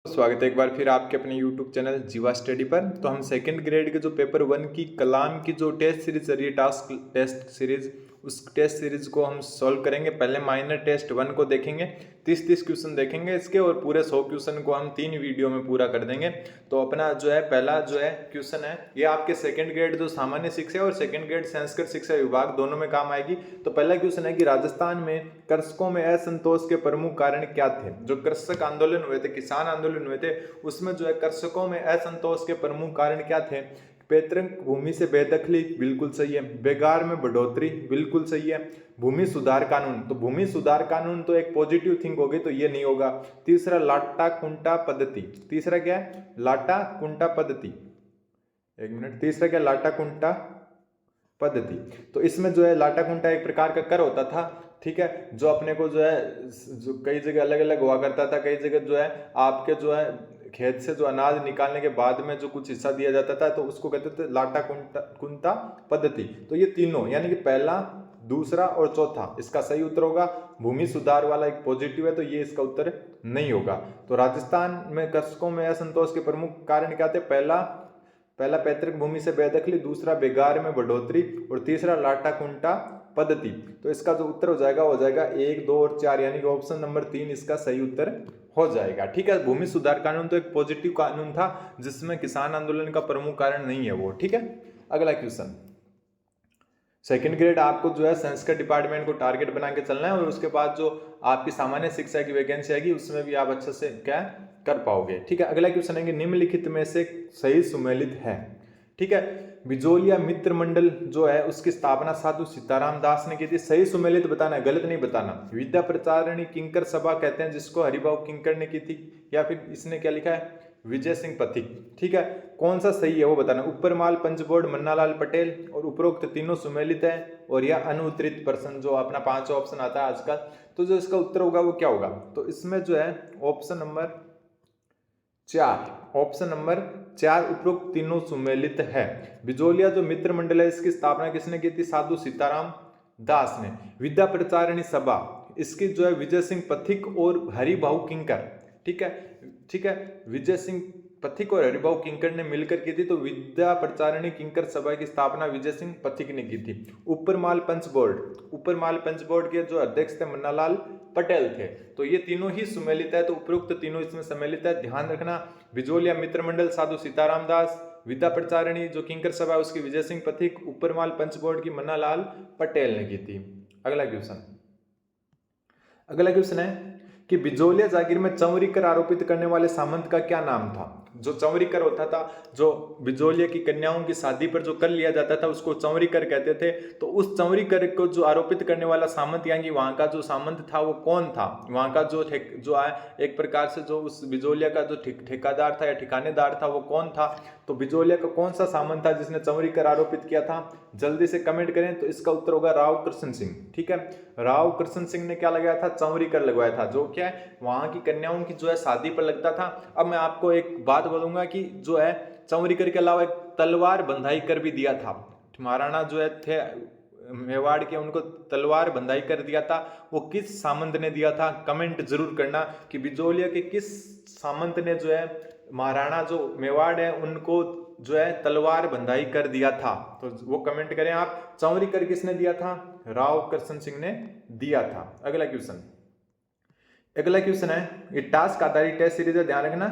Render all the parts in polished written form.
स्वागत है एक बार फिर आपके अपने YouTube चैनल जीवा स्टडी पर। तो हम सेकंड ग्रेड के जो पेपर 1 की कलाम की जो टेस्ट सीरीज चल रही है, टास्क टेस्ट सीरीज, उस टेस्ट सीरीज को हम सॉल्व करेंगे। पहले माइनर टेस्ट 1 को देखेंगे, 30 क्वेश्चन देखेंगे इसके, और पूरे 100 क्वेश्चन को हम 3 वीडियो में पूरा कर देंगे। तो अपना जो है पहला जो है क्वेश्चन है, ये आपके सेकंड ग्रेड जो सामान्य शिक्षा और सेकंड ग्रेड संस्कृत शिक्षा विभाग दोनों में काम आएगी। तो पहला क्वेश्चन है कि राजस्थान में कृषकों में असंतोष के प्रमुख कारण क्या थे। जो कृषक आंदोलन हुए थे, किसान आंदोलन हुए थे, उसमें जो है कृषकों में असंतोष के प्रमुख कारण क्या थे। पैतृक भूमि से बेदखली, बिल्कुल सही है। बेगार में बढ़ोतरी, बिल्कुल सही है। भूमि सुधार कानून, तो भूमि सुधार कानून तो एक पॉजिटिव थिंग होगी, तो ये नहीं होगा। तीसरा लाटा कुंटा पद्धति, तीसरा क्या है, लाटा कुंटा पद्धति। एक मिनट, तीसरा क्या, लाटा कुंटा पद्धति। तो इसमें जो है लाटा कुंटा एक प्रकार का कर होता था, ठीक है, जो अपने को जो है जो कई जगह अलग अलग हुआ करता था। कई जगह जो है आपके जो है खेत से जो अनाज निकालने के बाद में जो कुछ हिस्सा दिया जाता था, तो उसको कहते थे लाटा कुंता पद्धति। तो ये तीनों यानी कि पहला, दूसरा और चौथा, इसका सही उत्तर होगा। भूमि सुधार वाला एक पॉजिटिव है, तो ये इसका उत्तर नहीं होगा। तो राजस्थान में कृषकों में असंतोष के प्रमुख कारण क्या थे। पहला पैतृक भूमि से बेदखली, दूसरा बेगार में बढ़ोतरी, और तीसरा लाटा कुंटा पद्धति। तो इसका जो उत्तर हो जाएगा 1, 2 और 4, यानी कि ऑप्शन नंबर 3 इसका सही उत्तर हो जाएगा। ठीक है, भूमि सुधार कानून तो एक पॉजिटिव कानून था, जिसमें किसान आंदोलन का प्रमुख कारण नहीं है वो। ठीक है, अगला क्वेश्चन। सेकंड ग्रेड आपको जो है संस्कृत डिपार्टमेंट को टारगेट बना के चलना है, और उसके बाद जो आपकी सामान्य शिक्षा की वैकेंसी आएगी उसमें भी आप अच्छे से क्या कर पाओगे। ठीक है, अगला क्वेश्चन है कि निम्नलिखित में से सही सुमेलित है। ठीक है, बिजोलिया मित्र मंडल जो है उसकी स्थापना साधु सीताराम दास ने की थी। सही सुमेलित बताना है, गलत नहीं बताना। विद्या प्रचारिणी किंकर सभा कहते हैं जिसको हरिभाव किंकर ने की थी, या फिर इसने क्या लिखा है, विजय सिंह पथिक। ठीक है, कौन सा सही है वो बताना। ऊपरमाल पंचबोर्ड मन्नालाल पटेल, और उपरोक्त तीनों सुमेलित है, और यह अनुत्तरित प्रश्न जो अपना 5 ऑप्शन आता है आजकल। तो जो इसका उत्तर होगा वो क्या होगा, तो इसमें जो है ऑप्शन नंबर 4 उपरोक्त तीनों सुमेलित है। बिजोलिया जो मित्र मंडल है इसकी स्थापना किसने की थी, साधु सीताराम दास ने। विद्या प्रचारिणी सभा, इसकी जो है विजय सिंह पथिक और हरिभाऊ किंकर। ठीक है, विजय सिंह पथिक और हरिभाऊ किंकर ने मिलकर की थी। तो विद्या प्रचारिणी किंकर सभा की स्थापना विजय सिंह पथिक ने की थी। ऊपरमाल पंचबोर्ड के जो अध्यक्ष थे मन्नालाल पटेल थे। तो ये तीनों ही सुमेलित है, तो उपरोक्त तीनों इसमें सम्मिलित है, ध्यान रखना। बिजोलिया मित्र मंडल साधु सीताराम दास, विद्या प्रचारिणी जो किंकर सभा उसकी विजय सिंह पथिक, ऊपरमाल पंचबोर्ड की मन्नालाल पटेल ने की थी। अगला क्वेश्चन है कि बिजोलिया जागीर में चौरी कर आरोपित करने वाले सामंत का क्या नाम था। जो चौरी कर होता था, जो बिजोलिया की कन्याओं की शादी पर जो कर लिया जाता था, उसको चौरी कर कहते थे। तो उस चौरी कर को जो आरोपित करने वाला सामंत, यानी वहां का जो सामंत था वो कौन था। वहां का जो एक प्रकार से जो उस बिजोलिया का जो ठेकेदार था या ठिकानेदार था वो कौन था। तो बिजोलिया का कौन सा सामंत था जिसने चौरी कर आरोपित किया था, जल्दी से कमेंट करें। तो इसका उत्तर होगा राव कृष्ण सिंह। ठीक है, राव कृष्ण सिंह ने क्या लगाया था, चौरी कर लगवाया था, जो क्या है वहां की कन्याओं की जो है शादी पर लगता था। अब मैं आपको एक बात बोलूंगा कि जो है चौरी कर के अलावा एक तलवार बंधाई कर भी दिया था। महाराणा जो है थे मेवाड़ के, उनको तलवार बंधाई कर दिया था। वो किस सामंत ने दिया था, कमेंट जरूर करना कि बिजोलिया के किस सामंत ने जो है महाराणा जो मेवाड़ है उनको जो है तलवार बंधाई कर दिया था। तो वो कमेंट करें आप, चौरी कर किसने दिया था, राव कृष्ण सिंह ने दिया था। अगला क्वेश्चन है, ये टास्क आधारित टेस्ट सीरीज है, ध्यान रखना,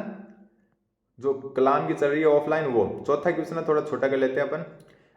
जो कलाम की चल रही है ऑफलाइन वो। चौथा क्वेश्चन है, थोड़ा छोटा कर लेते हैं अपन।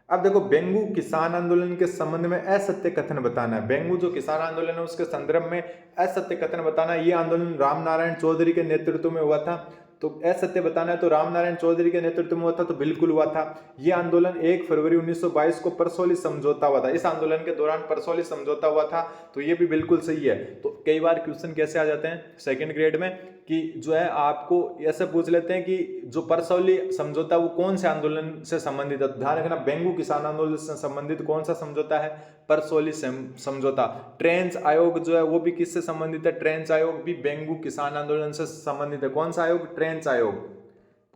अब देखो, बेंगू किसान आंदोलन के संबंध में असत्य कथन बताना है। बेंगू जो किसान आंदोलन है उसके संदर्भ में असत्य कथन बताना है। ये आंदोलन रामनारायण चौधरी के नेतृत्व में हुआ था, तो असत्य बताना है। तो रामनारायण चौधरी के नेतृत्व में हुआ था, तो बिल्कुल हुआ था। यह आंदोलन 1 फरवरी 1922 को परसौली समझौता हुआ था। इस आंदोलन के दौरान परसौली समझौता हुआ था, तो ये भी बिल्कुल सही है। तो कई बार क्वेश्चन कैसे आ जाते हैं सेकंड ग्रेड में कि जो है आपको ऐसे पूछ लेते हैं कि जो परसौली समझौता वो कौन से आंदोलन से संबंधित है। ध्यान रखना, बेंगू किसान आंदोलन से संबंधित कौन सा समझौता है, परसौली समझौता। ट्रेंच आयोग जो है वो भी किससे संबंधित है, ट्रेंच आयोग भी बेंगू किसान आंदोलन से संबंधित है। कौन सा आयोग, ट्रेंच आयोग।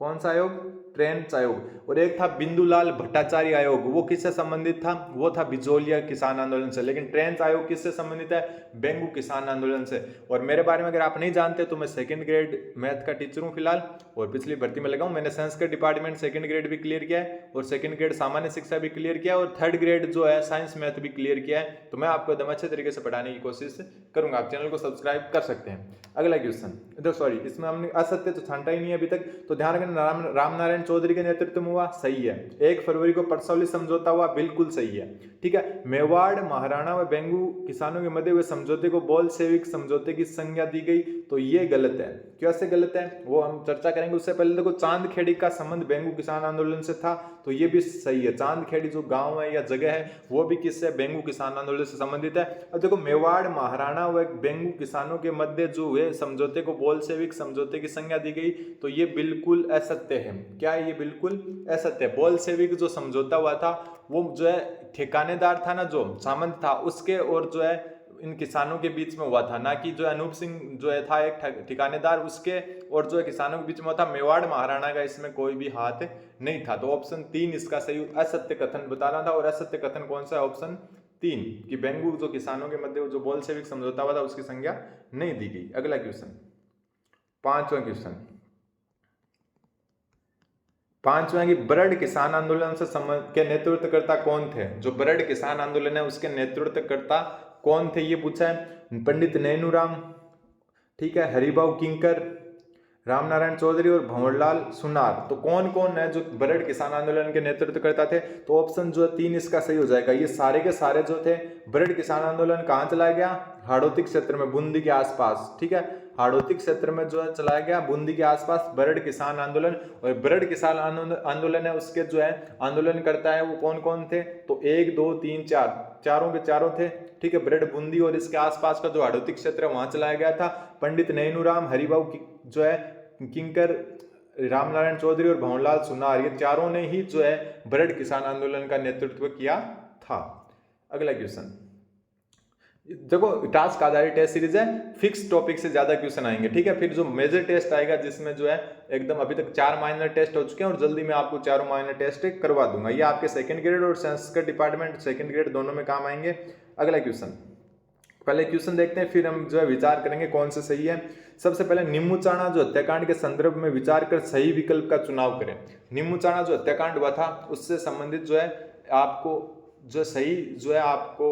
कौन सा आयोग, ट्रेंच आयोग, और एक था बिंदुलाल भट्टाचार्य आयोग, वो किससे संबंधित था, वो था बिजोलिया किसान आंदोलन से। लेकिन ट्रेंच आयोग किससे संबंधित है, बेंगू किसान आंदोलन से। और मेरे बारे में अगर आप नहीं जानते तो मैं सेकंड ग्रेड मैथ का टीचर हूँ फिलहाल, और पिछली भर्ती में लगा हूँ। मैंने संस्कृत डिपार्टमेंट सेकंड ग्रेड भी क्लियर किया है, और सेकंड ग्रेड सामान्य शिक्षा भी क्लियर किया है, और थर्ड ग्रेड जो है साइंस मैथ भी क्लियर किया है। तो मैं आपको एकदम अच्छे तरीके से पढ़ाने की कोशिश करूंगा। आप चैनल को सब्सक्राइब कर सकते हैं। अगला क्वेश्चन, तो सॉरी इसमें हमने असत्य तो छांटा ही नहीं है अभी तक, तो ध्यान रखना, रामनारायण चौधरी के नेतृत्व में हुआ, सही है। 1 फरवरी को परसौली समझौता हुआ, बिल्कुल सही है। ठीक है, मेवाड़ महाराणा व बेंगू किसानों के मध्य हुए समझौते को बोल्शेविक समझौते की संज्ञा दी गई, तो ये गलत है। कैसे गलत है वो हम चर्चा करेंगे। उससे पहले देखो, चांदखेड़ी का संबंध बेंगू किसान आंदोलन से था, तो ये भी सही है। चांदखेड़ी जो गांव है या जगह है वो भी किससे, बेंगू किसान आंदोलन से संबंधित है। अब देखो, मेवाड़ महाराणा व बेंगू किसानों के मध्य जो हुए समझौते को बोल्शेविक समझौते की संज्ञा दी गई, तो ये बिल्कुल असत्य है। क्या है, ये बिल्कुल असत्य है। बोल्शेविक जो समझौता हुआ था वो जो है ठिकानेदार था ना, जो सामंत था उसके और जो है इन किसानों के बीच में हुआ था, ना कि जो अनूप सिंह जो है था एक ठिकानेदार, उसके और जो है किसानों के बीच में हुआ था। मेवाड़ महाराणा का इसमें कोई भी हाथ नहीं था। तो ऑप्शन 3 इसका सही असत्य कथन बताना था। और असत्य कथन कौन सा है, ऑप्शन 3, कि बेंगू जो किसानों के मध्य जो बोल्शेविक समझौता हुआ था उसकी संज्ञा नहीं दी गई। अगला क्वेश्चन, 5वां क्वेश्चन, 5वां की बरड किसान आंदोलन से संबंध के नेतृत्वकर्ता कौन थे। जो बरड किसान आंदोलन है उसके नेतृत्वकर्ता कौन थे, ये पूछा है। पंडित नैनूराम, ठीक है, हरिभाऊ किंकर, रामनारायण चौधरी और भंवरलाल सुनार। तो कौन कौन है जो बरड किसान आंदोलन के नेतृत्व करता थे, तो ऑप्शन जो है 3 इसका सही हो जाएगा। ये सारे के सारे जो थे, बरड किसान आंदोलन कहाँ चलाया गया, हाड़ौती क्षेत्र में, बूंदी के आसपास। ठीक है, हाड़ौती क्षेत्र में जो है चलाया गया, बूंदी के आसपास बरड किसान आंदोलन। और बरड किसान आंदोलन है उसके जो है आंदोलन करता है वो कौन कौन थे, तो 1 2 3 4 चारों के चारों थे। ठीक है, बरड, बूंदी और इसके आसपास का जो हाड़ौती क्षेत्र है वहां चलाया गया था। पंडित नैनूराम, हरिभाऊ जो है किंकर, रामनारायण चौधरी और भंवरलाल सुनार, ये चारों ने ही जो है बरड किसान आंदोलन का नेतृत्व किया था। अगला क्वेश्चन, देखो टास्क आधारित टेस्ट सीरीज है, फिक्स टॉपिक से ज्यादा क्वेश्चन आएंगे। ठीक है, फिर जो मेजर टेस्ट आएगा जिसमें जो है एकदम, अभी तक 4 माइनर टेस्ट हो चुके हैं और जल्दी मैं आपको 4 माइनर टेस्ट करवा दूंगा। ये आपके सेकंड ग्रेड और संस्कृत डिपार्टमेंट सेकंड ग्रेड दोनों में काम आएंगे। अगला क्वेश्चन, पहले क्वेश्चन देखते हैं, फिर हम जो है विचार करेंगे कौन सा सही है। सबसे पहले, निम्बूचाणा जो हत्याकांड के संदर्भ में विचार कर सही विकल्प का चुनाव करें। निम्बूचाणा जो हत्याकांड हुआ था उससे संबंधित जो है आपको जो सही जो है आपको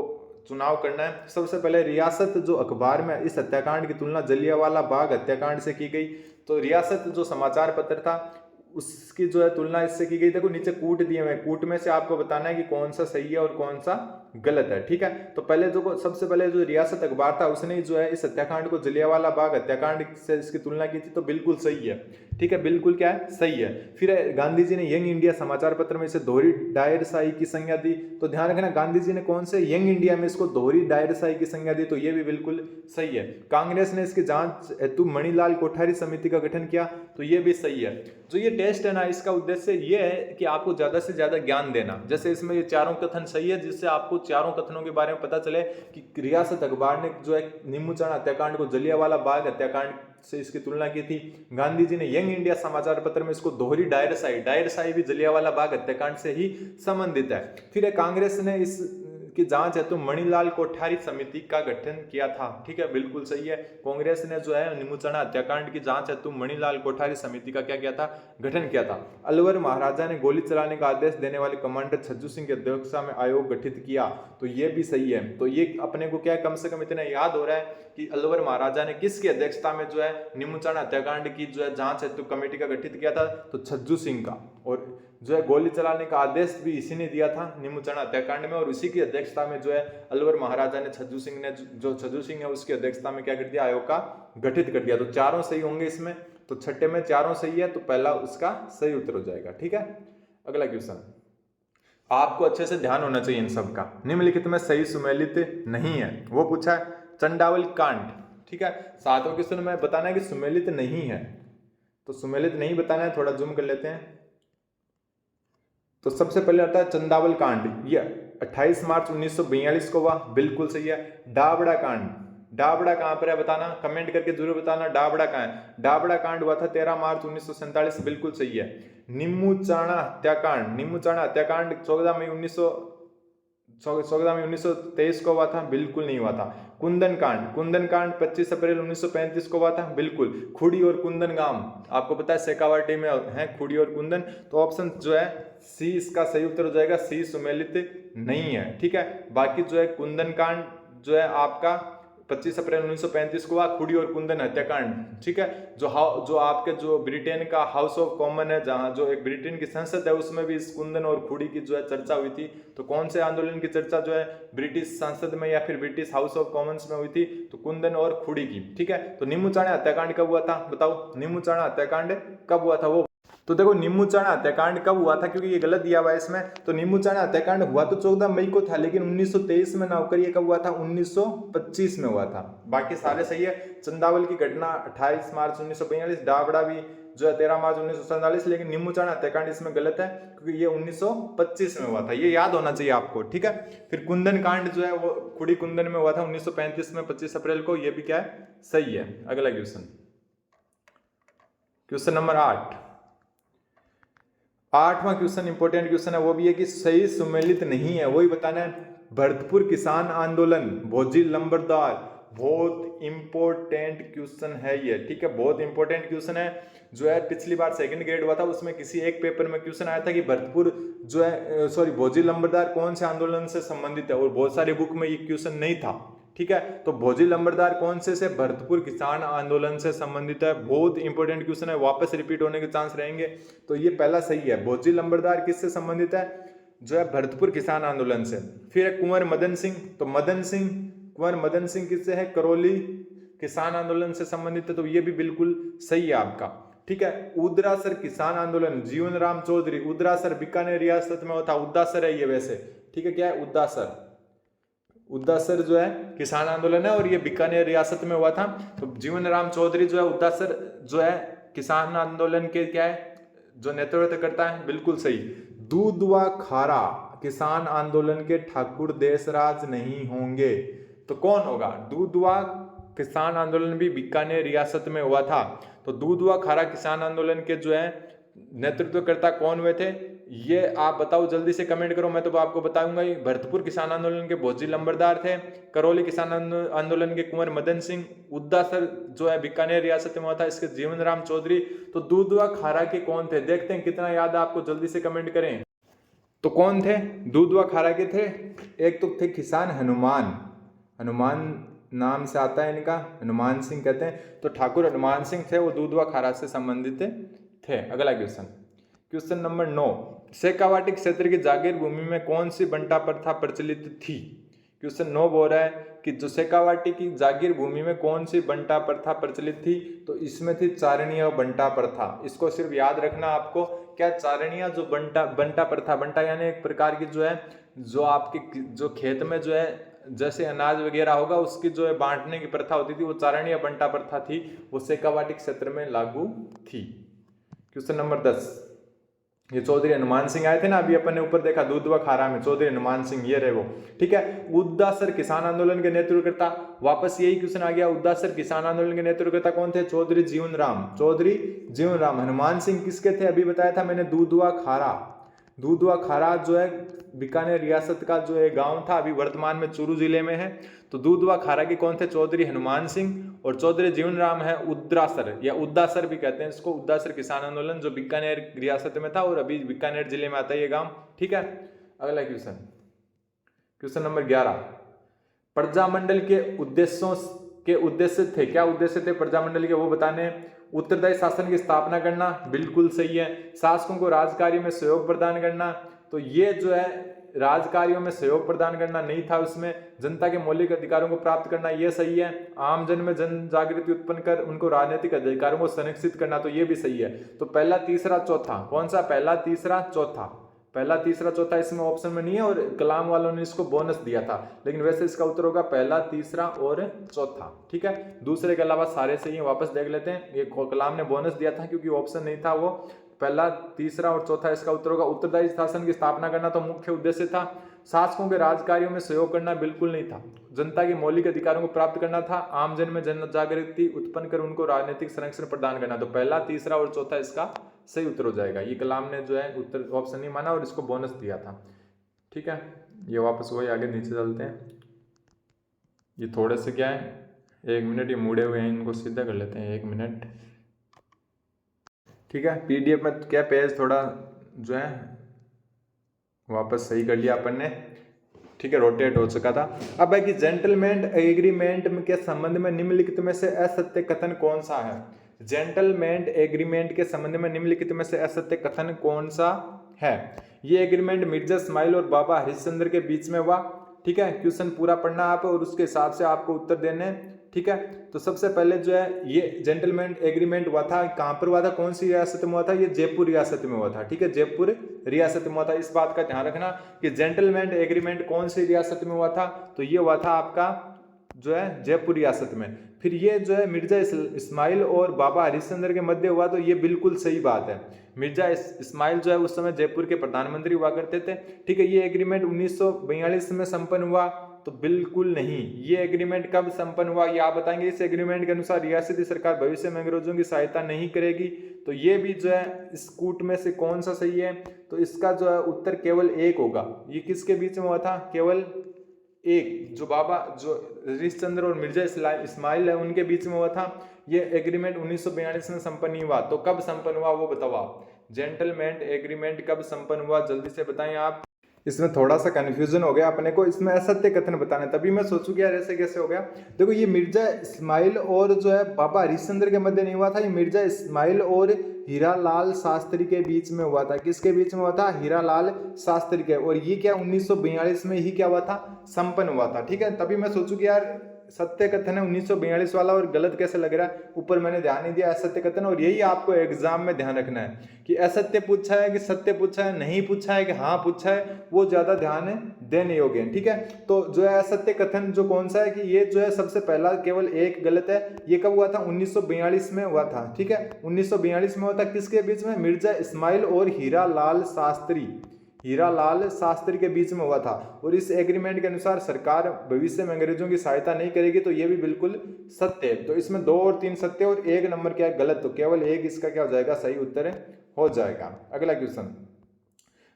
चुनाव करना है। सबसे पहले, रियासत जो अखबार में इस हत्याकांड की तुलना जलियांवाला बाग हत्याकांड से की गई, तो रियासत जो समाचार पत्र था उसकी जो है तुलना इससे की गई। देखो नीचे कूट दिए हुए, कूट में से आपको बताना है कि कौन सा सही है और कौन सा गलत है। ठीक है, तो पहले जो सबसे पहले जो रियासत अखबार था उसने जो है इस हत्याकांड को जलियांवाला बाग हत्याकांड से इसकी तुलना की थी, तो बिल्कुल सही है। ठीक है, बिल्कुल क्या है, सही है। फिर गांधी जी ने यंग इंडिया समाचार पत्र में इसे दोहरी डायरशाही की संज्ञा दी, तो ध्यान रखना गांधी जी ने कौन से यंग इंडिया में इसको दोहरी डायरशाही की संज्ञा दी, तो ये भी बिल्कुल सही है। कांग्रेस ने इसकी जांच हेतु मणिलाल कोठारी समिति का गठन किया, तो ये भी सही है। जो ये टेस्ट है ना, इसका उद्देश्य ये है कि आपको ज्यादा से ज्यादा ज्ञान देना। जैसे इसमें ये चारों कथन सही है, जिससे आपको चारों कथनों के बारे में पता चले कि रियासत अखबार ने जो है निम्बूचाणा हत्याकांड को जलियांवाला बाग हत्याकांड से इसकी तुलना की थी। गांधी जी ने यंग इंडिया समाचार पत्र में इसको दोहरी डायरशाही भी जलियांवाला बाग हत्याकांड से ही संबंधित है। फिर कांग्रेस ने इस की जांच है तो मणिलाल कोठारी समिति का गठन किया था। ठीक है, बिल्कुल सही है। कांग्रेस ने जो है निम्बूचाणा हत्याकांड की जांच है तो मणिलाल कोठारी समिति का क्या किया था, गठन किया था। अलवर महाराजा ने गोली चलाने का आदेश देने वाले कमांडर छज्जू सिंह की अध्यक्षता में आयोग गठित किया, तो ये भी सही है। तो ये अपने को क्या कम से कम इतना याद हो रहा है कि अलवर महाराजा ने किसकी अध्यक्षता में जो है निम्बूचाणा हत्याकांड की जो है जांच हेतु कमेटी का गठित किया था, तो छज्जू सिंह का। और जो है गोली चलाने का आदेश भी इसी ने दिया था निम्बूचाणा हत्याकांड में, और इसी की अध्यक्षता में जो है अलवर महाराजा ने छज्जू सिंह है उसकी अध्यक्षता में क्या कर दिया, आयोग का गठित कर दिया। तो चारों सही होंगे इसमें, तो छठे में चारों सही है, तो पहला उसका सही उत्तर हो जाएगा। ठीक है, अगला क्वेश्चन, आपको अच्छे से ध्यान होना चाहिए इन सब का। निम्नलिखित में सही सुमेलित नहीं है, वो पूछा है चंडावल कांड। ठीक है, 7वां क्वेश्चन में बताना है कि सुमेलित नहीं है, तो सुमेलित नहीं बताना है, थोड़ा जूम कर लेते हैं। तो सबसे पहले आता है चंदावल कांड, ये 28 मार्च 1942 को हुआ, बिल्कुल सही है। डाबड़ा कहाँ पर है बताना, कमेंट करके जरूर बताना डाबड़ा कहाँ है। डाबड़ा कांड हुआ था 13 मार्च 1947, बिल्कुल सही है। नीमूचाणा हत्याकांड, नीमूचाणा हत्याकांड 14 मई 1923 को हुआ था, बिल्कुल नहीं हुआ था। कुंदन कांड, कुंदन कांड 25 अप्रैल 1935 को हुआ था, बिल्कुल। खुड़ी और कुंदन गांव आपको पता है शेखावाटी में है, खुड़ी और कुंदन, तो ऑप्शन जो है सी इसका सही उत्तर हो जाएगा, सी सुमेलित नहीं है, ठीक है। बाकी जो है कुंदन कांड जो है आपका 25 अप्रैल 1935 को हुआ, खुड़ी और कुंदन हत्याकांड, ठीक है। जो आपके जो ब्रिटेन का हाउस ऑफ कॉमन है, जहां जो एक ब्रिटेन की संसद है, उसमें भी इस कुंदन और खुड़ी की जो है चर्चा हुई थी। तो कौन से आंदोलन की चर्चा जो है ब्रिटिश संसद में या फिर ब्रिटिश हाउस ऑफ कॉमन्स में हुई थी, तो कुंदन और खुड़ी की, ठीक है। तो नीमूचाणा हत्याकांड कब हुआ था बताओ, नीमूचाणा हत्याकांड कब हुआ था वो। तो देखो नीमूचाणा हत्याकांड कब हुआ था, क्योंकि ये गलत दिया हुआ है इसमें। तो नीमूचाणा हत्याकांड हुआ तो 14 मई को था, लेकिन 1923 में ना होकर ये कब हुआ था, 1925 में हुआ था। बाकी सारे सही है। चंदावल की घटना 28 मार्च 1942, डाबड़ा भी जो है 13 मार्च 1947, लेकिन नीमूचाणा हत्याकांड इसमें गलत है, क्योंकि ये 1925 में हुआ था, ये याद होना चाहिए आपको, ठीक है। फिर कुंदन कांड जो है वो खुड़ी कुंदन में हुआ था 1935 में 25 अप्रैल को, ये भी क्या है, सही है। अगला क्वेश्चन, क्वेश्चन नंबर 8वां क्वेश्चन इंपॉर्टेंट क्वेश्चन है, वो भी है कि सही सुमेलित नहीं है, वही बताना है। भरतपुर किसान आंदोलन, भोजी लंबरदार, बहुत इंपॉर्टेंट क्वेश्चन है ये, ठीक है, बहुत इंपॉर्टेंट क्वेश्चन है। जो है पिछली बार सेकंड ग्रेड हुआ था, उसमें किसी एक पेपर में क्वेश्चन आया था कि भरतपुर जो है भोजी लंबरदार कौन से आंदोलन से संबंधित है, और बहुत सारी बुक में ये क्वेश्चन नहीं था, ठीक है। तो भोजी लंबरदार कौन से भरतपुर किसान आंदोलन से संबंधित है, बहुत इंपॉर्टेंट क्वेश्चन है, वापस रिपीट होने के चांस रहेंगे। तो ये पहला सही है, भोजी लंबरदार किससे संबंधित है, जो है भरतपुर किसान आंदोलन से। फिर है कुंवर मदन सिंह, तो कुंवर मदन सिंह किससे है, करौली किसान आंदोलन से संबंधित है, तो ये भी बिल्कुल सही है आपका, ठीक है। उदरासर किसान आंदोलन, जीवन राम चौधरी, उदरासर बीकानेर रियासत में होता, उदासर है ये वैसे, ठीक है, क्या है, उदासर जो है किसान आंदोलन है, और ये बीकानेर रियासत में हुआ था। तो जीवन राम चौधरी जो है उदासर जो है किसान आंदोलन के क्या है, जो नेतृत्व करता है, बिल्कुल सही। दूधवा खारा किसान आंदोलन के ठाकुर देशराज नहीं होंगे, तो कौन होगा। दूधवा किसान आंदोलन भी बीकानेर रियासत में हुआ था, तो दूधवा खारा किसान आंदोलन के जो है नेतृत्वकर्ता कौन हुए थे, ये आप बताओ, जल्दी से कमेंट करो, मैं तो आपको बताऊंगा ही। भरतपुर किसान आंदोलन के भोजी लंबरदार थे, करौली किसान आंदोलन के कुंवर मदन सिंह, उदासर जो है बीकानेर रियासत में हुआ था, इसके जीवन राम चौधरी। तो दूधवा खारा के कौन थे, देखते हैं कितना याद है आपको, जल्दी से कमेंट करें। तो कौन थे, दूधवा खारा के थे, एक तो थे किसान हनुमान नाम से आता है इनका, हनुमान सिंह कहते हैं, तो ठाकुर हनुमान सिंह थे, वो दूधवा खारा से संबंधित थे। अगला क्वेश्चन नंबर 9, शेखावाटी क्षेत्र की जागीर भूमि में कौन सी बंटा प्रथा प्रचलित थी। क्वेश्चन 9 बोल रहा है कि जो शेखावाटी की जागीर भूमि में कौन सी बंटा प्रथा प्रचलित थी, तो इसमें थी चारणीय बंटा प्रथा। इसको सिर्फ याद रखना आपको, क्या चारणीय जो बंटा प्रथा, बंटा यानी एक प्रकार की जो है, जो आपके जो खेत में जो है जैसे अनाज वगैरह होगा, उसकी जो है बांटने की प्रथा होती थी, वो चारणीय बंटा प्रथा थी, वो शेखावाटी क्षेत्र में लागू थी। क्वेश्चन नंबर 10, ये चौधरी हनुमान सिंह आए थे ना, अभी अपन ने ऊपर देखा दूधवा खारा में चौधरी हनुमान सिंह, ये रहे वो, ठीक है। उदासर किसान आंदोलन के नेतृत्वकर्ता, वापस यही क्वेश्चन आ गया, उदासर किसान आंदोलन के नेतृत्वकर्ता कौन थे, चौधरी जीवन राम। हनुमान सिंह किसके थे, अभी बताया था मैंने, दूधवा खारा जो है बीकानेर रियासत का जो है गांव था, अभी वर्तमान में चूरू जिले में है। तो दूधवा खारा के कौन थे, चौधरी हनुमान सिंह, और चौधरी जीवन राम है उद्रासर, या उदासर भी कहते हैं इसको, उदासर किसान आंदोलन, जो बीकानेर रियासत में था और अभी बीकानेर जिले में आता है ये गांव, ठीक है। अगला क्वेश्चन नंबर 11, प्रजामंडल के उद्देश्य थे, क्या उद्देश्य थे प्रजामंडल के, वो बताने। उत्तरदायी शासन की स्थापना करना, बिल्कुल सही है। शासकों को राजकार्य में सहयोग प्रदान करना, तो ये जो है राजकार्यों में सहयोग प्रदान करना नहीं था उसमें। जनता के मौलिक अधिकारों को प्राप्त करना, ये सही है। आम जन में जन जागृति उत्पन्न कर उनको राजनीतिक अधिकारों को संरक्षित करना, तो ये भी सही है। तो पहला तीसरा चौथा, कौन सा, पहला तीसरा चौथा इसमें ऑप्शन में नहीं है, और कलाम वालों ने इसको बोनस दिया था, लेकिन वैसे इसका उत्तर होगा पहला, तीसरा और चौथा, ठीक है। दूसरे के अलावा सारे सही है, वापस देख लेते हैं। ये कलाम ने बोनस दिया था क्योंकि ऑप्शन नहीं था, वो पहला, तीसरा और चौथा इसका उत्तर होगा। उत्तरदायी शासन की स्थापना करना तो मुख्य उद्देश्य था। शासकों के राज कार्यों में सहयोग करना बिल्कुल नहीं था। जनता के मौलिक अधिकारों को प्राप्त करना था। आमजन में जन जागृति उत्पन्न कर उनको राजनीतिक संरक्षण प्रदान करना। तो पहला, तीसरा और चौथा इसका सही उत्तर हो जाएगा। ये कलाम ने जो है उत्तर ऑप्शन नहीं माना और इसको बोनस दिया था। ठीक है, ये वापस वही आगे नीचे चलते हैं। ये थोड़े से क्या है, 1 मिनट, ये मुड़े हुए हैं, इनको सीधा कर लेते हैं 1 मिनट। ठीक है, पीडीएफ में क्या पेज थोड़ा जो है वापस सही कर लिया अपन ने। ठीक है, रोटेट हो चुका था। अब है कि जेंटलमैन एग्रीमेंट के संबंध में निम्नलिखित में से असत्य कथन कौन सा है। जेंटलमैन एग्रीमेंट के संबंध में निम्नलिखित में से असत्य कथन कौन सा है। ये एग्रीमेंट मिर्जा इस्माइल और बाबा हरिश्चंद्र के बीच में हुआ। ठीक है, क्वेश्चन पूरा पढ़ना आप और उसके हिसाब से आपको उत्तर देने। ठीक है, तो सबसे पहले जो है ये जेंटलमैन एग्रीमेंट हुआ था, कहां पर हुआ था, कौन सी रियासत में हुआ था, ये जयपुर रियासत में हुआ था। ठीक है, जयपुर रियासत में हुआ था। इस बात का ध्यान रखना कि जेंटलमैन एग्रीमेंट कौन सी रियासत में हुआ था, तो ये हुआ था आपका जो है जयपुर रियासत में। फिर ये जो है मिर्जा इस्माइल और बाबा हरिश्चंद्र के मध्य हुआ, तो ये बिल्कुल सही बात है। मिर्जा इस्माइल जो है उस समय जयपुर के प्रधानमंत्री हुआ करते थे। ठीक है, ये एग्रीमेंट 1942 में संपन्न हुआ, तो बिल्कुल नहीं। ये एग्रीमेंट कब संपन्न हुआ ये आप बताएंगे। इस एग्रीमेंट के अनुसार रियासती सरकार भविष्य में अंग्रेजों की सहायता नहीं करेगी। तो ये भी जो है इस कूट में से कौन सा सही है, तो इसका जो है उत्तर केवल एक होगा। ये किसके बीच में हुआ था, केवल एक, जो बाबा जो हरिश्चंद्र और मिर्जा इस्माइल है उनके बीच में हुआ था। ये एग्रीमेंट 1942 में संपन्न हुआ। तो कब संपन्न हुआ वो बताओ आप। जेंटलमैन एग्रीमेंट कब संपन्न हुआ जल्दी से बताएं आप। इसमें थोड़ा सा कंफ्यूजन हो गया अपने को, इसमें असत्य कथन बताना, तभी मैं सोचूं कि यार ऐसे कैसे हो गया। देखो, ये मिर्जा इस्माइल और जो है बाबा हरिश्चंद्र के मध्य नहीं हुआ था, ये मिर्जा इस्माइल और हीरालाल शास्त्री के बीच में हुआ था। किसके बीच में हुआ था, हीरालाल शास्त्री के। और ये क्या 1942 में ही क्या हुआ था, संपन्न हुआ था। ठीक है, तभी मैं सोचूं कि यार सत्य कथन है 1942 वाला और गलत कैसे लग रहा है, ऊपर मैंने ध्यान नहीं दिया असत्य कथन। और यही आपको एग्जाम में ध्यान रखना है कि असत्य पूछा है कि सत्य पूछा है, नहीं पूछा है कि हाँ पूछा है, वो ज्यादा ध्यान देने योग्य है। ठीक है, तो जो है असत्य कथन जो कौन सा है कि ये जो है सबसे पहला केवल एक गलत है। ये कब हुआ था, 1942 में हुआ था। ठीक है, 1942 में हुआ था। किसके बीच में, मिर्जा इस्माइल और हीरालाल शास्त्री के बीच में हुआ था। और इस एग्रीमेंट के अनुसार सरकार भविष्य में अंग्रेजों की सहायता नहीं करेगी, तो ये भी बिल्कुल सत्य है। तो इसमें 2 और 3 सत्य और 1 नंबर क्या है गलत, तो केवल 1 इसका क्या हो जाएगा, सही उत्तर हो जाएगा। अगला क्वेश्चन,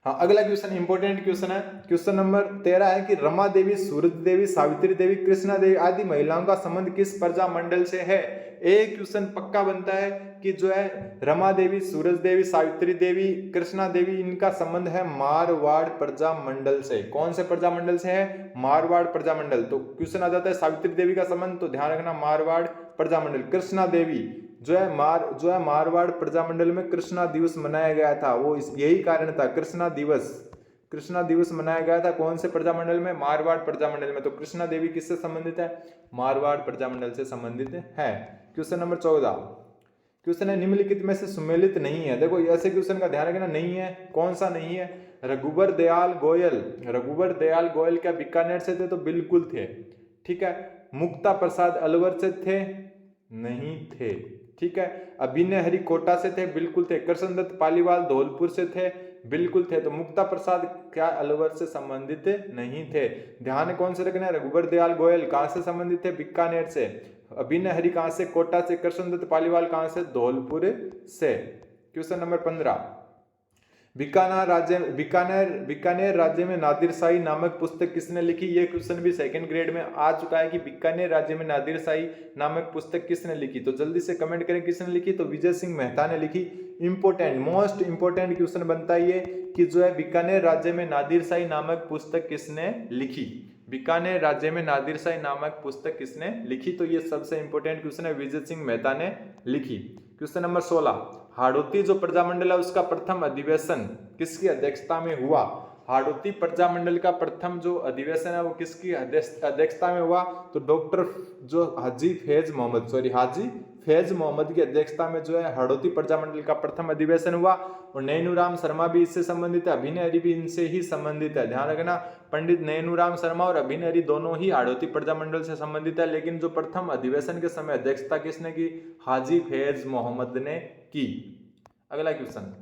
हाँ अगला क्वेश्चन इंपॉर्टेंट क्वेश्चन है। क्वेश्चन नंबर 13 है कि रमा देवी, सूरज देवी, सावित्री देवी, कृष्णा देवी आदि महिलाओं का संबंध किस प्रजा मंडल से है। एक क्वेश्चन पक्का बनता है कि जो है रमा देवी, सूरज देवी, सावित्री देवी, कृष्णा देवी, इनका संबंध है मारवाड़ प्रजा मंडल से। कौन से प्रजा मंडल से है, मारवाड़ प्रजा मंडल। तो क्वेश्चन आ जाता है सावित्री देवी का संबंध, तो ध्यान रखना मारवाड़ प्रजा मंडल। कृष्णा देवी जो है मारवाड़ प्रजा मंडल में कृष्णा दिवस मनाया गया था, वो यही कारण था, कृष्णा दिवस मनाया गया था। कौन से प्रजा मंडल में, मारवाड़ प्रजा मंडल में। तो कृष्णा देवी किससे संबंधित है, मारवाड़ प्रजा मंडल से संबंधित है। क्वेश्चन नंबर 14, क्वेश्चन है निम्नलिखित में से सुमेलित नहीं है। देखो ऐसे क्वेश्चन का ध्यान रखना, नहीं है, कौन सा नहीं है। रघुवर दयाल गोयल क्या बीकानेर से थे, तो बिल्कुल थे। ठीक है, मुक्ता प्रसाद अलवर से थे, नहीं थे। ठीक है, अभिनय हरि कोटा से थे, बिल्कुल थे। कृष्णदत्त पालीवाल धौलपुर से थे, बिल्कुल थे। तो मुक्ता प्रसाद क्या अलवर से संबंधित नहीं थे। ध्यान कौन से रखना है, रघुवर दयाल गोयल कहां से संबंधित थे, बीकानेर से। अभिनय हरि कहां से, कोटा से। कृष्णदत्त पालीवाल कहां से, धौलपुर से। क्वेश्चन नंबर 15, बीकानेर राज्य में नादिर शाही नामक पुस्तक किसने लिखी। ये क्वेश्चन भी 2nd ग्रेड में आ चुका है कि बीकानेर राज्य में नादिर शाही नामक पुस्तक किसने लिखी। तो जल्दी से कमेंट करें किसने लिखी, तो विजय सिंह मेहता ने लिखी। मोस्ट इंपोर्टेंट क्वेश्चन बनता है ये कि जो है बीकानेर राज्य में नादिर शाही नामक पुस्तक किसने लिखी। बीकानेर राज्य में नादिर शाही नामक पुस्तक किसने लिखी, तो ये सबसे इंपोर्टेंट क्वेश्चन है, विजय सिंह मेहता ने लिखी। क्वेश्चन नंबर 16, हाड़ौती जो प्रजामंडल है उसका प्रथम अधिवेशन किसकी अध्यक्षता में हुआ। हाड़ौती प्रजामंडल का प्रथम जो अधिवेशन है वो किसकी अध्यक्षता में हुआ, तो डॉक्टर जो हाजी फैज मोहम्मद की अध्यक्षता में जो है हाड़ौती प्रजामंडल का प्रथम अधिवेशन हुआ। और नैनूराम शर्मा भी इससे संबंधित है, अभिनय हरि भी इनसे ही संबंधित है। ध्यान रखना, पंडित नैनूराम शर्मा और अभिनय हरि दोनों ही हाड़ौती प्रजामंडल से संबंधित है। लेकिन जो प्रथम अधिवेशन के समय अध्यक्षता किसने की, हाजी फैज मोहम्मद ने की। अगला क्वेश्चन,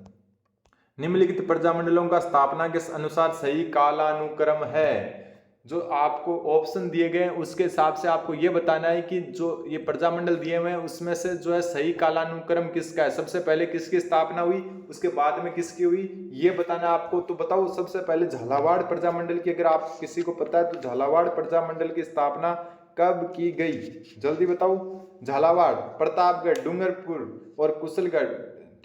निम्नलिखित प्रजामंडलों का स्थापना के अनुसार सही कालानुक्रम है। जो आपको ऑप्शन दिए गए हैं उसके हिसाब से आपको ये बताना है कि जो ये प्रजामंडल दिए हुए हैं उसमें से जो है सही कालानुक्रम किसका है, सबसे पहले किसकी स्थापना हुई, उसके बाद में किसकी हुई, ये बताना आपको। तो बताओ सबसे पहले झालावाड़ प्रजामंडल की, अगर आप किसी को पता है तो झालावाड़ प्रजामंडल की स्थापना कब की गई, जल्दी बताओ। झालावाड़, प्रतापगढ़, डूंगरपुर और कुशलगढ़।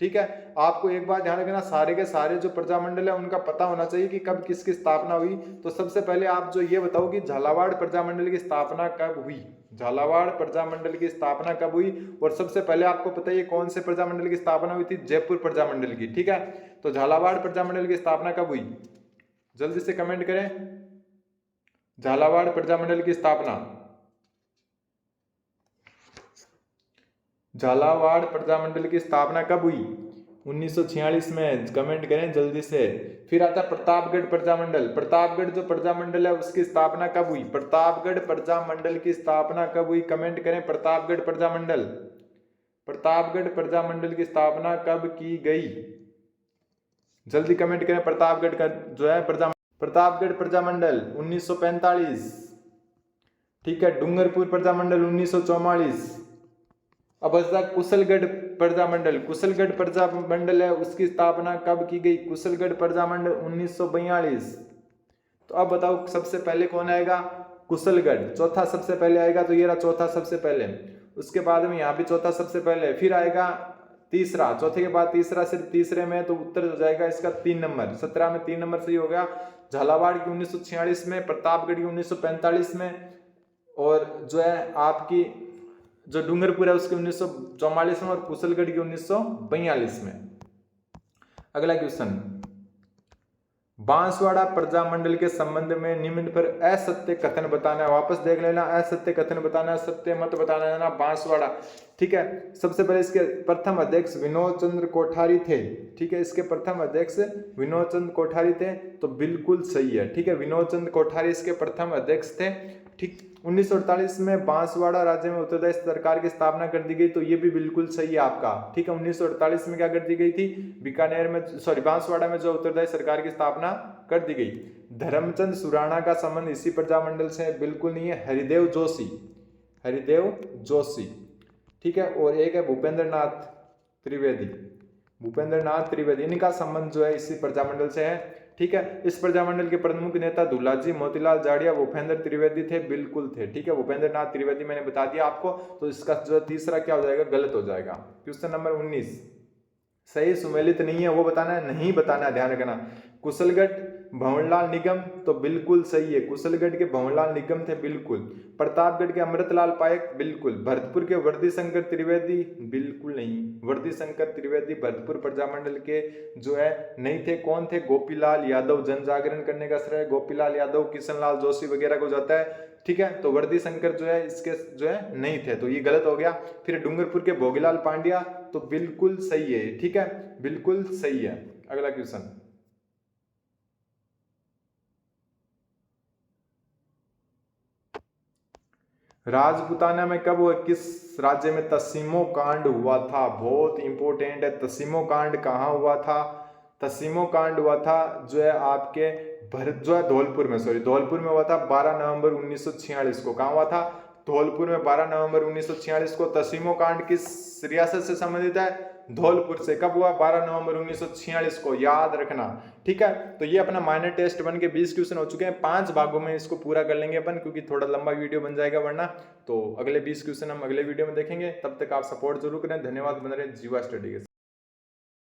ठीक है, आपको एक बात ध्यान रखना, सारे के सारे जो प्रजामंडल है उनका पता होना चाहिए कि कब किसकी स्थापना हुई। तो सबसे पहले आप जो ये बताओ कि झालावाड़ प्रजामंडल की स्थापना कब हुई, झालावाड़ प्रजामंडल की स्थापना कब हुई। और सबसे पहले आपको पता है कौन से प्रजामंडल की स्थापना हुई थी, जयपुर प्रजामंडल की। ठीक है, तो झालावाड़ प्रजामंडल की स्थापना कब हुई, जल्दी से कमेंट करें। झालावाड़ प्रजामंडल की स्थापना, झालावाड़ प्रजामंडल की स्थापना कब हुई, 1946 में, कमेंट करें जल्दी से। फिर आता प्रतापगढ़ प्रजामंडल, प्रतापगढ़ जो प्रजामंडल है उसकी स्थापना कब हुई, प्रतापगढ़ प्रजामंडल की स्थापना कब हुई, कमेंट करें। प्रतापगढ़ प्रजामंडल, प्रतापगढ़ प्रजामंडल की स्थापना कब की गई, जल्दी कमेंट करें। प्रतापगढ़ का जो है प्रतापगढ़ प्रजामंडल 1945। ठीक है, डूंगरपुर प्रजामंडल 1944। अब बचा कुशलगढ़ प्रजामंडल, कुशलगढ़ प्रजामंडल है उसकी स्थापना कब की गई, कुशलगढ़ प्रजामंडल 1942। तो अब बताओ सबसे पहले कौन आएगा, कुशलगढ़ चौथा सबसे पहले आएगा, तो ये रहा चौथा सबसे पहले। उसके बाद में यहाँ भी चौथा सबसे पहले, फिर आएगा तीसरा, चौथे के बाद तीसरा, सिर्फ तीसरे में, तो उत्तर हो जाएगा इसका 3 नंबर, 17 में 3 नंबर सही हो गया। झालावाड़ की 1946 में, प्रतापगढ़ की 1945 में, और जो है आपकी जो डूंगरपुर है उसके 1944 में, और कुशलगढ़ की 1942 में। अगला क्वेश्चन, बांसवाड़ा प्रजामंडल के संबंध में निम्न पर असत्य कथन बताना है, वापस देख लेना, असत्य कथन बताना है, सत्य मत बताना है ना। बांसवाड़ा, ठीक है, सबसे पहले इसके प्रथम अध्यक्ष विनोद चंद्र कोठारी थे। ठीक है, इसके प्रथम अध्यक्ष विनोद चंद्र कोठारी थे, तो बिल्कुल सही है। ठीक है, विनोद चंद्र कोठारी इसके प्रथम अध्यक्ष थे। ठीक, 1948 में बांसवाड़ा राज्य में उत्तरप्रदेश सरकार की स्थापना कर दी गई, तो ये भी बिल्कुल सही है आपका। ठीक है, 1948 में क्या कर दी गई थी, बीकानेर में, सॉरी बांसवाड़ा में जो उत्तरप्रदेश सरकार की स्थापना कर दी गई। धर्मचंद सुराणा का संबंध इसी प्रजामंडल से बिल्कुल नहीं है, हरिदेव जोशी, हरिदेव जोशी। ठीक है, और एक है भूपेंद्र नाथ त्रिवेदी, भूपेंद्र नाथ त्रिवेदी, इनका संबंध जो है इसी प्रजामंडल से है। ठीक है, इस प्रजामंडल के प्रमुख नेता दुलाजी मोतीलाल जाड़िया भूपेंद्र त्रिवेदी थे, बिल्कुल थे। ठीक है, भूपेंद्र नाथ त्रिवेदी मैंने बता दिया आपको, तो इसका जो तीसरा क्या हो जाएगा, गलत हो जाएगा। क्वेश्चन नंबर 19, सही सुमेलित नहीं है वो बताना है, नहीं बताना है, ध्यान रखना। कुशलगढ़ भंवरलाल निगम, तो बिल्कुल सही है, कुशलगढ़ के भंवरलाल निगम थे, बिल्कुल। प्रतापगढ़ के अमृतलाल पायक, बिल्कुल। भरतपुर के वर्दी शंकर त्रिवेदी, बिल्कुल नहीं, वर्दी शंकर त्रिवेदी भरतपुर प्रजामंडल के जो है नहीं थे। कौन थे, गोपीलाल यादव, जन जागरण करने का श्रेय गोपीलाल यादव, किशनलाल जोशी वगैरह को जाता है। ठीक है, तो वर्दी शंकर जो है इसके जो है नहीं थे, तो ये गलत हो गया। फिर डूंगरपुर के भोगीलाल पांड्या, तो बिल्कुल सही है। ठीक है, बिल्कुल सही है। अगला क्वेश्चन, राजपूताना में कब हुआ, किस राज्य में तसीमो कांड हुआ था, बहुत इंपॉर्टेंट है। तसीमो कांड कहाँ हुआ था, तसीमो कांड हुआ था जो है आपके जो है धौलपुर में, सॉरी धौलपुर में हुआ था 12 नवंबर 1946 को। कहाँ हुआ था, धौलपुर में 12 नवंबर 1946 को। तसीमो कांड किस रियासत से संबंधित है, धौलपुर से। कब हुआ, 12 नवंबर 1946 को, याद रखना। ठीक है, तो ये अपना माइनर टेस्ट 1 के 20 क्वेश्चन हो चुके हैं। 5 भागों में इसको पूरा कर लेंगे अपन, क्योंकि थोड़ा लंबा वीडियो बन जाएगा वरना। तो अगले 20 क्वेश्चन हम अगले वीडियो में देखेंगे, तब तक आप सपोर्ट जरूर करें। धन्यवाद, बने रहे जीवा स्टडी के साथ।